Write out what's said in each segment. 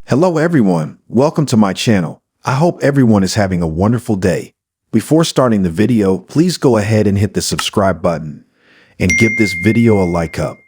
Hello everyone, welcome to my channel. I hope everyone is having a wonderful day. Before starting the video, please go ahead and hit the subscribe button and give this video a like up.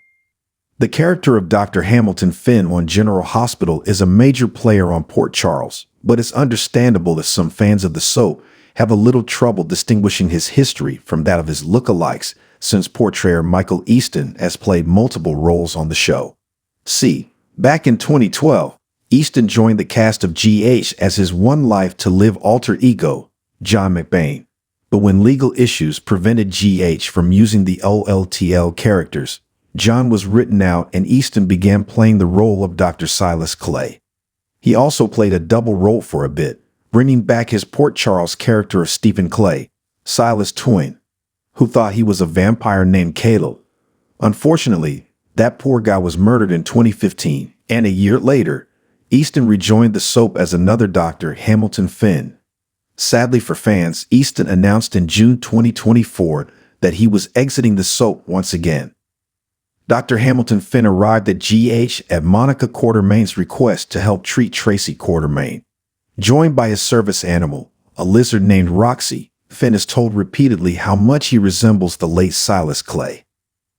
The character of Dr. Hamilton Finn on General Hospital is a major player on Port Charles, but it's understandable that some fans of the soap have a little trouble distinguishing his history from that of his lookalikes, since portrayer Michael Easton has played multiple roles on the show. See, back in 2012, Easton joined the cast of GH as his one life to live alter ego, John McBain. But when legal issues prevented GH from using the OLTL characters, John was written out and Easton began playing the role of Dr. Silas Clay. He also played a double role for a bit, bringing back his Port Charles character of Stephen Clay, Silas Twin, who thought he was a vampire named Caleb. Unfortunately, that poor guy was murdered in 2015, and a year later, Easton rejoined the soap as another Dr. Hamilton Finn. Sadly for fans, Easton announced in June 2024 that he was exiting the soap once again. Dr. Hamilton Finn arrived at GH at Monica Quartermain's request to help treat Tracy Quartermain. Joined by his service animal, a lizard named Roxy, Finn is told repeatedly how much he resembles the late Silas Clay.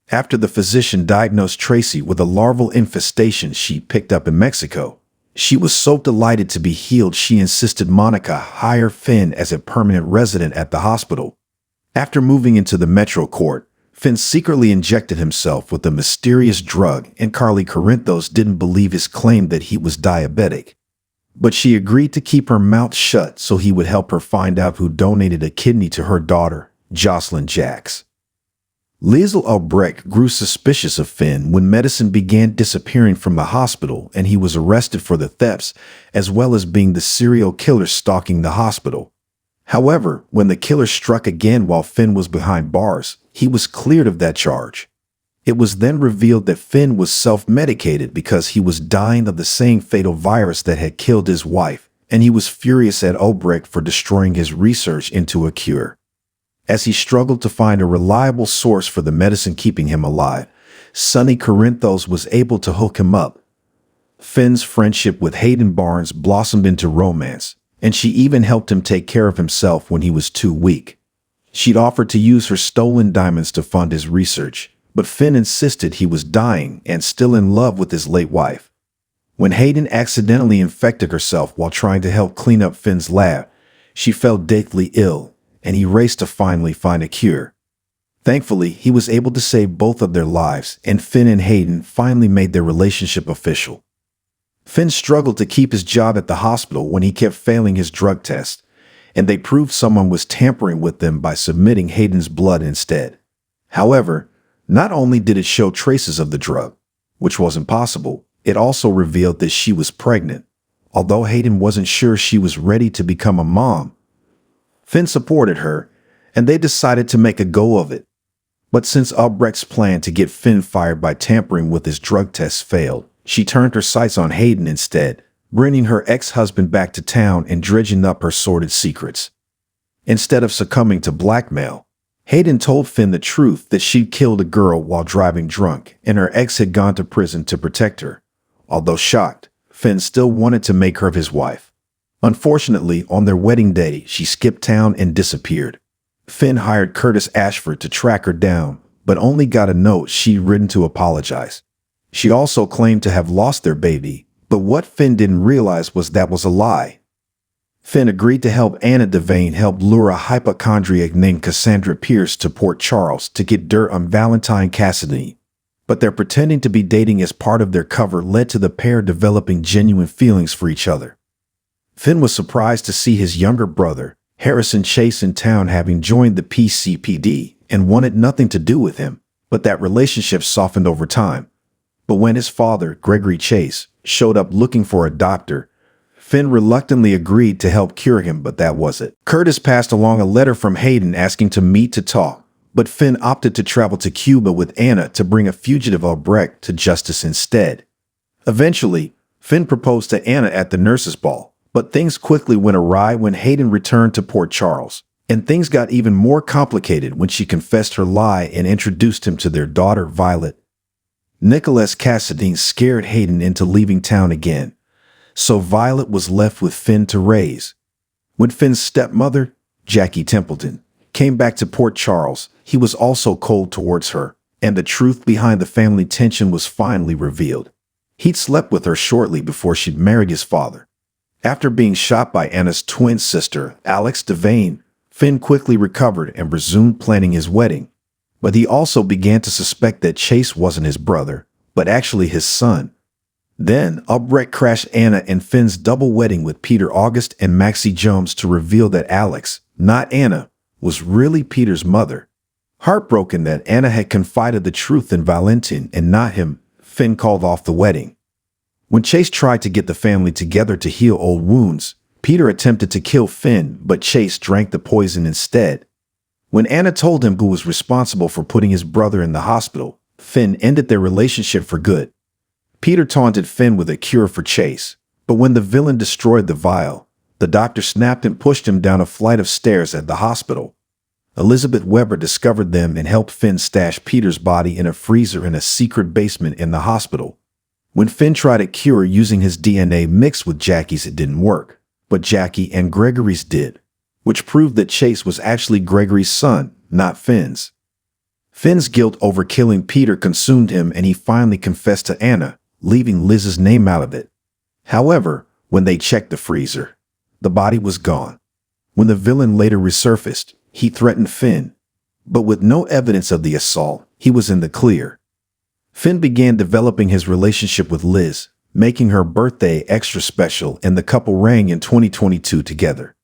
After the physician diagnosed Tracy with a larval infestation she picked up in Mexico, she was so delighted to be healed she insisted Monica hire Finn as a permanent resident at the hospital. After moving into the Metro Court, Finn secretly injected himself with a mysterious drug, and Carly Corinthos didn't believe his claim that he was diabetic. But she agreed to keep her mouth shut so he would help her find out who donated a kidney to her daughter, Jocelyn Jacks. Liesl Albrecht grew suspicious of Finn when medicine began disappearing from the hospital and he was arrested for the thefts, as well as being the serial killer stalking the hospital. However, when the killer struck again while Finn was behind bars, he was cleared of that charge. It was then revealed that Finn was self-medicated because he was dying of the same fatal virus that had killed his wife, and he was furious at Albrecht for destroying his research into a cure. As he struggled to find a reliable source for the medicine keeping him alive, Sonny Corinthos was able to hook him up. Finn's friendship with Hayden Barnes blossomed into romance, and she even helped him take care of himself when he was too weak. She'd offered to use her stolen diamonds to fund his research, but Finn insisted he was dying and still in love with his late wife. When Hayden accidentally infected herself while trying to help clean up Finn's lab, she fell deathly ill, and he raced to finally find a cure. Thankfully, he was able to save both of their lives, and Finn and Hayden finally made their relationship official. Finn struggled to keep his job at the hospital when he kept failing his drug test, and they proved someone was tampering with them by submitting Hayden's blood instead. However, not only did it show traces of the drug, which was impossible, it also revealed that she was pregnant. Although Hayden wasn't sure she was ready to become a mom, Finn supported her, and they decided to make a go of it. But since Albrecht's plan to get Finn fired by tampering with his drug tests failed, she turned her sights on Hayden instead, bringing her ex-husband back to town and dredging up her sordid secrets. Instead of succumbing to blackmail, Hayden told Finn the truth that she'd killed a girl while driving drunk, and her ex had gone to prison to protect her. Although shocked, Finn still wanted to make her his wife. Unfortunately, on their wedding day, she skipped town and disappeared. Finn hired Curtis Ashford to track her down, but only got a note she'd written to apologize. She also claimed to have lost their baby, but what Finn didn't realize was that was a lie. Finn agreed to help Anna Devane help lure a hypochondriac named Cassandra Pierce to Port Charles to get dirt on Valentine Cassidy. But their pretending to be dating as part of their cover led to the pair developing genuine feelings for each other. Finn was surprised to see his younger brother, Harrison Chase, in town, having joined the PCPD, and wanted nothing to do with him, but that relationship softened over time. But when his father, Gregory Chase, showed up looking for a doctor, Finn reluctantly agreed to help cure him, but that was it. Curtis passed along a letter from Hayden asking to meet to talk, but Finn opted to travel to Cuba with Anna to bring a fugitive Albrecht to justice instead. Eventually, Finn proposed to Anna at the nurses' ball, but things quickly went awry when Hayden returned to Port Charles, and things got even more complicated when she confessed her lie and introduced him to their daughter, Violet. Nicholas Cassadine scared Hayden into leaving town again, so Violet was left with Finn to raise. When Finn's stepmother, Jackie Templeton, came back to Port Charles, he was also cold towards her, and the truth behind the family tension was finally revealed. He'd slept with her shortly before she'd married his father. After being shot by Anna's twin sister, Alex Devane, Finn quickly recovered and resumed planning his wedding. But he also began to suspect that Chase wasn't his brother, but actually his son. Then, a wreck crashed Anna and Finn's double wedding with Peter August and Maxie Jones to reveal that Alex, not Anna, was really Peter's mother. Heartbroken that Anna had confided the truth in Valentin and not him, Finn called off the wedding. When Chase tried to get the family together to heal old wounds, Peter attempted to kill Finn, but Chase drank the poison instead. When Anna told him who was responsible for putting his brother in the hospital, Finn ended their relationship for good. Peter taunted Finn with a cure for Chase, but when the villain destroyed the vial, the doctor snapped and pushed him down a flight of stairs at the hospital. Elizabeth Weber discovered them and helped Finn stash Peter's body in a freezer in a secret basement in the hospital. When Finn tried a cure using his DNA mixed with Jackie's, it didn't work, but Jackie and Gregory's did, which proved that Chase was actually Gregory's son, not Finn's. Finn's guilt over killing Peter consumed him, and he finally confessed to Anna, leaving Liz's name out of it. However, when they checked the freezer, the body was gone. When the villain later resurfaced, he threatened Finn, but with no evidence of the assault, he was in the clear. Finn began developing his relationship with Liz, making her birthday extra special, and the couple rang in 2022 together.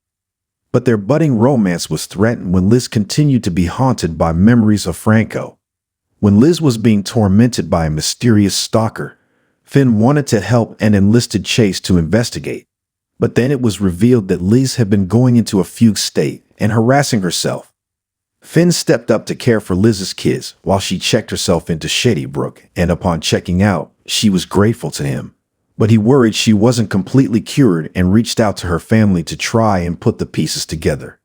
But their budding romance was threatened when Liz continued to be haunted by memories of Franco. When Liz was being tormented by a mysterious stalker, Finn wanted to help and enlisted Chase to investigate. But then it was revealed that Liz had been going into a fugue state and harassing herself. Finn stepped up to care for Liz's kids while she checked herself into Shady Brook, and upon checking out, she was grateful to him. But he worried she wasn't completely cured and reached out to her family to try and put the pieces together.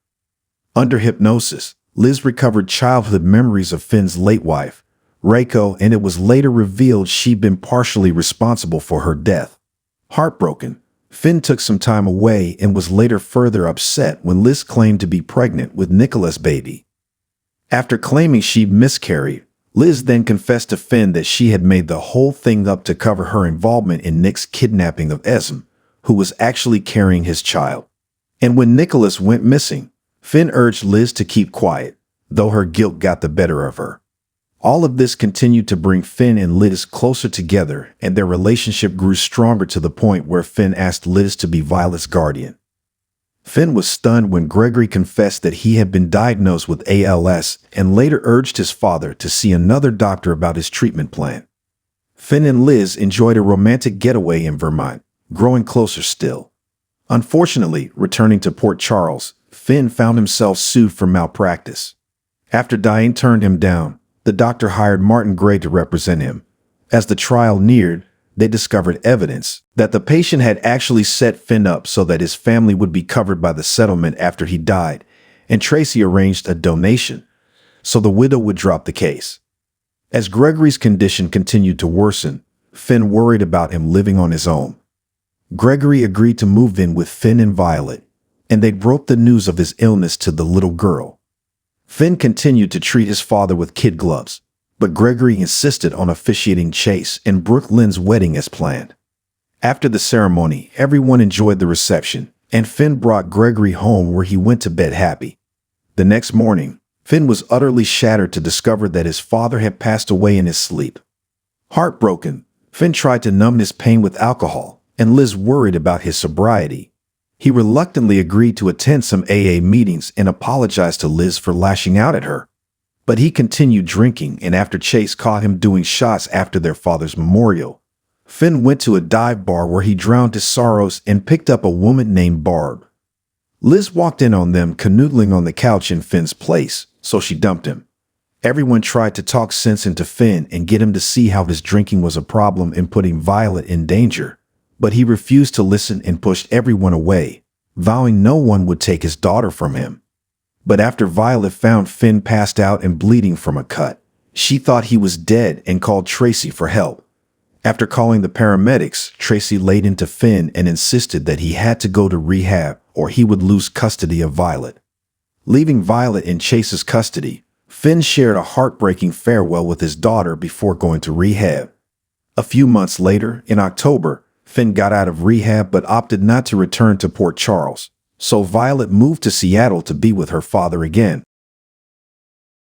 Under hypnosis, Liz recovered childhood memories of Finn's late wife, Reiko, and it was later revealed she'd been partially responsible for her death. Heartbroken, Finn took some time away and was later further upset when Liz claimed to be pregnant with Nicholas' baby. After claiming she'd miscarried, Liz then confessed to Finn that she had made the whole thing up to cover her involvement in Nick's kidnapping of Esm, who was actually carrying his child. And when Nicholas went missing, Finn urged Liz to keep quiet, though her guilt got the better of her. All of this continued to bring Finn and Liz closer together, and their relationship grew stronger to the point where Finn asked Liz to be Violet's guardian. Finn was stunned when Gregory confessed that he had been diagnosed with ALS and later urged his father to see another doctor about his treatment plan. Finn and Liz enjoyed a romantic getaway in Vermont, growing closer still. Unfortunately, returning to Port Charles, Finn found himself sued for malpractice. After Diane turned him down, the doctor hired Martin Gray to represent him. As the trial neared, they discovered evidence that the patient had actually set Finn up so that his family would be covered by the settlement after he died, and Tracy arranged a donation so the widow would drop the case. As Gregory's condition continued to worsen, Finn worried about him living on his own. Gregory agreed to move in with Finn and Violet, and they broke the news of his illness to the little girl. Finn continued to treat his father with kid gloves, but Gregory insisted on officiating Chase and Brooke Lynn's wedding as planned. After the ceremony, everyone enjoyed the reception, and Finn brought Gregory home where he went to bed happy. The next morning, Finn was utterly shattered to discover that his father had passed away in his sleep. Heartbroken, Finn tried to numb his pain with alcohol, and Liz worried about his sobriety. He reluctantly agreed to attend some AA meetings and apologized to Liz for lashing out at her. But he continued drinking, and after Chase caught him doing shots after their father's memorial, Finn went to a dive bar where he drowned his sorrows and picked up a woman named Barb. Liz walked in on them canoodling on the couch in Finn's place, so she dumped him. Everyone tried to talk sense into Finn and get him to see how his drinking was a problem and putting Violet in danger, but he refused to listen and pushed everyone away, vowing no one would take his daughter from him. But after Violet found Finn passed out and bleeding from a cut, she thought he was dead and called Tracy for help. After calling the paramedics, Tracy laid into Finn and insisted that he had to go to rehab or he would lose custody of Violet. Leaving Violet in Chase's custody, Finn shared a heartbreaking farewell with his daughter before going to rehab. A few months later, in October, Finn got out of rehab but opted not to return to Port Charles, so Violet moved to Seattle to be with her father again.